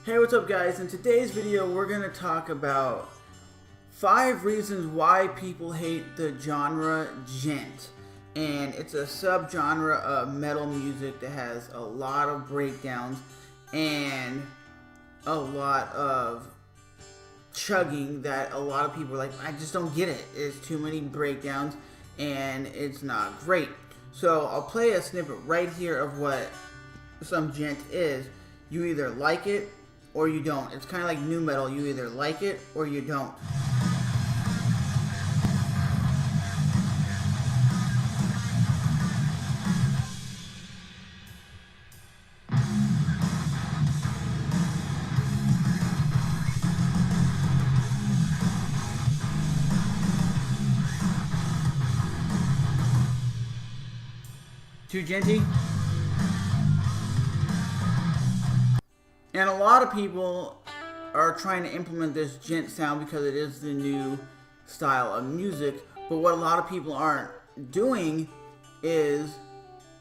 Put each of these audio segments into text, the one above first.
Hey, what's up guys? In today's video we're going to talk about 5 reasons why people hate the genre djent. And it's a subgenre of metal music that has a lot of breakdowns and a lot of chugging that a lot of people are like, I just don't get it. It's too many breakdowns and it's not great. So I'll play a snippet right here of what some djent is. You either like it or you don't. It's kind of like nu metal. You either like it or you don't. Too djenty? And a lot of people are trying to implement this djent sound because it is the new style of music. But what a lot of people aren't doing is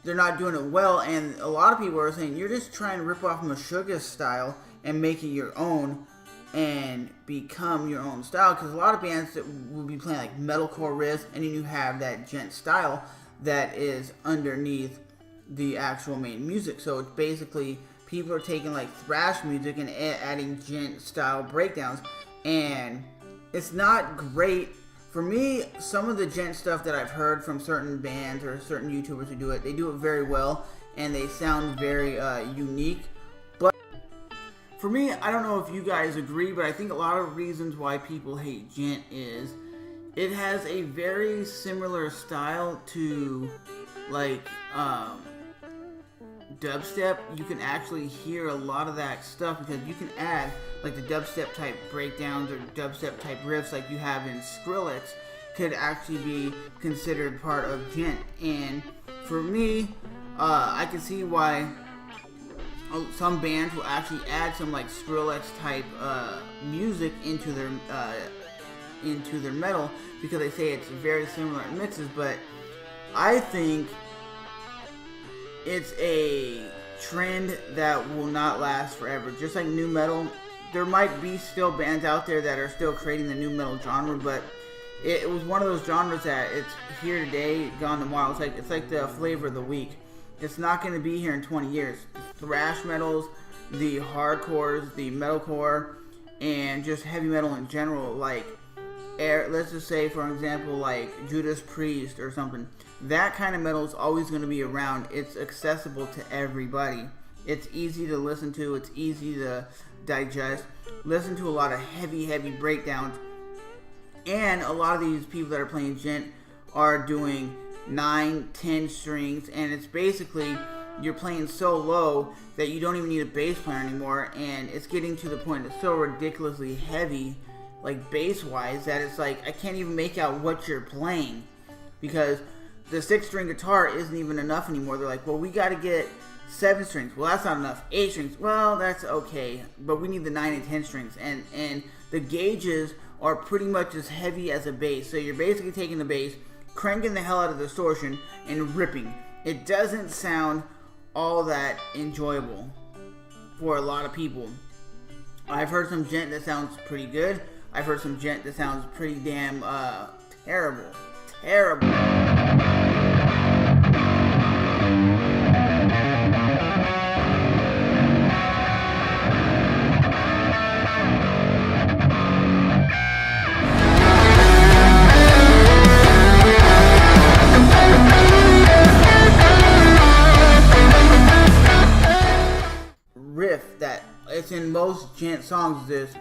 they're not doing it well. And a lot of people are saying you're just trying to rip off Meshuggah's style and make it your own and become your own style. Because a lot of bands that will be playing like metalcore riffs, and then you have that djent style that is underneath the actual main music. So it's basically people are taking like thrash music and adding djent style breakdowns, and it's not great. For me, some of the djent stuff that I've heard from certain bands or certain YouTubers who do it, they do it very well and they sound very unique. But for me, I don't know if you guys agree, but I think a lot of reasons why people hate djent is it has a very similar style to like dubstep. You can actually hear a lot of that stuff because you can add like the dubstep type breakdowns or dubstep type riffs like you have in Skrillex could actually be considered part of djent. And for me, I can see why some bands will actually add some like Skrillex type music into their metal because they say it's very similar in mixes. But I think it's a trend that will not last forever. Just like nu metal, there might be still bands out there that are still creating the nu metal genre, but it was one of those genres that it's here today, gone tomorrow. It's like the flavor of the week. It's not going to be here in 20 years. The thrash metals, the hardcores, the metalcore, and just heavy metal in general, like let's just say for example like Judas Priest or something. That kind of metal is always going to be around. It's accessible to everybody. It's easy to listen to. It's easy to digest. Listen to a lot of heavy breakdowns. And a lot of these people that are playing djent are doing 9, 10 strings. And it's basically you're playing so low that you don't even need a bass player anymore. And it's getting to the point it's so ridiculously heavy, like bass-wise, that it's like I can't even make out what you're playing. Because the 6-string guitar isn't even enough anymore. They're like, well, we got to get 7 strings. Well, that's not enough. 8 strings. Well, that's okay. But we need the 9 and 10 strings. And the gauges are pretty much as heavy as a bass. So you're basically taking the bass, cranking the hell out of the distortion, and ripping. It doesn't sound all that enjoyable for a lot of people. I've heard some djent that sounds pretty good. I've heard some djent that sounds pretty damn terrible. Terrible. Riff that it's in most djent songs is this.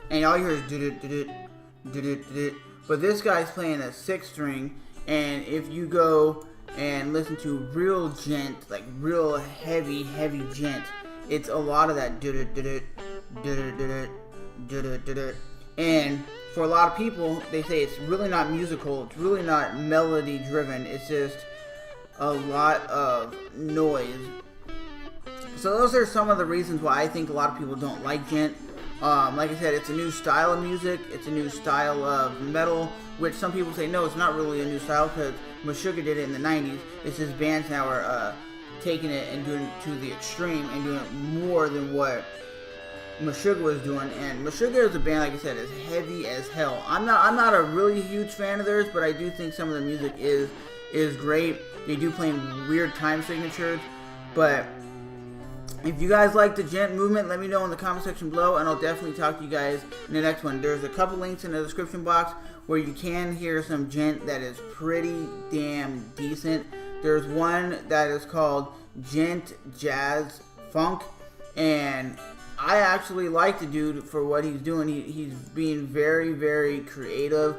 And all you hear is do-do-do-do-do-do-do. But this guy's playing a 6-string, and if you go and listen to real djent, like real heavy djent, it's a lot of that do-do-do-do, do-do-do-do, do-do-do-do. And for a lot of people, they say it's really not musical, it's really not melody driven, it's just a lot of noise. So those are some of the reasons why I think a lot of people don't like djent. Like I said, it's a new style of music. It's a new style of metal, which some people say, no, it's not really a new style because Meshuggah did it in the 90s. It's just bands now are taking it and doing it to the extreme and doing it more than what Meshuggah was doing. And Meshuggah is a band, like I said, is heavy as hell. I'm not a really huge fan of theirs, but I do think some of the music is great. They do play in weird time signatures, but if you guys like the DJENT movement, let me know in the comment section below, and I'll definitely talk to you guys in the next one. There's a couple links in the description box where you can hear some DJENT that is pretty damn decent. There's one that is called DJENT Jazz Funk, and I actually like the dude for what he's doing. He's being very, very creative,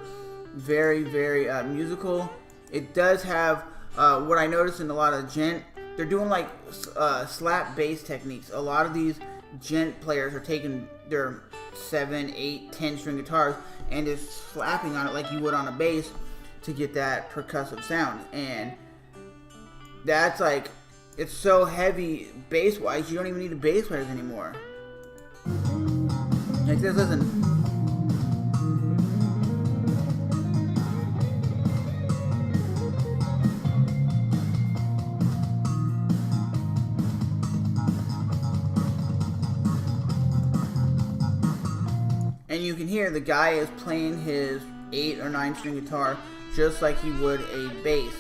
very, very musical. It does have what I noticed in a lot of DJENT. They're doing like slap bass techniques. A lot of these DJENT players are taking their 7, 8, 10 string guitars and just slapping on it like you would on a bass to get that percussive sound. And that's like, it's so heavy bass wise, you don't even need the bass players anymore. Like this, listen. And you can hear the guy is playing his 8 or 9 string guitar just like he would a bass,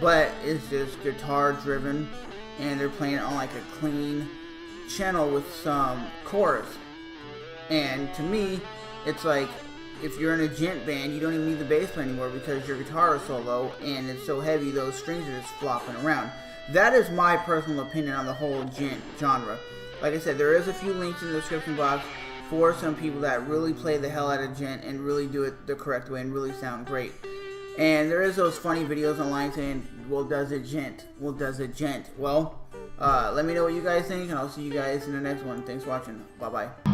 but it's just guitar driven, and they're playing it on like a clean channel with some chorus. And to me, it's like, if you're in a DJENT band, you don't even need the bass player anymore because your guitar is so low and it's so heavy, those strings are just flopping around. That is my personal opinion on the whole DJENT genre. Like I said, there is a few links in the description box for some people that really play the hell out of DJENT and really do it the correct way and really sound great. And there is those funny videos online saying, well, does it DJENT? Well, does it DJENT? Well, let me know what you guys think, and I'll see you guys in the next one. Thanks for watching. Bye-bye.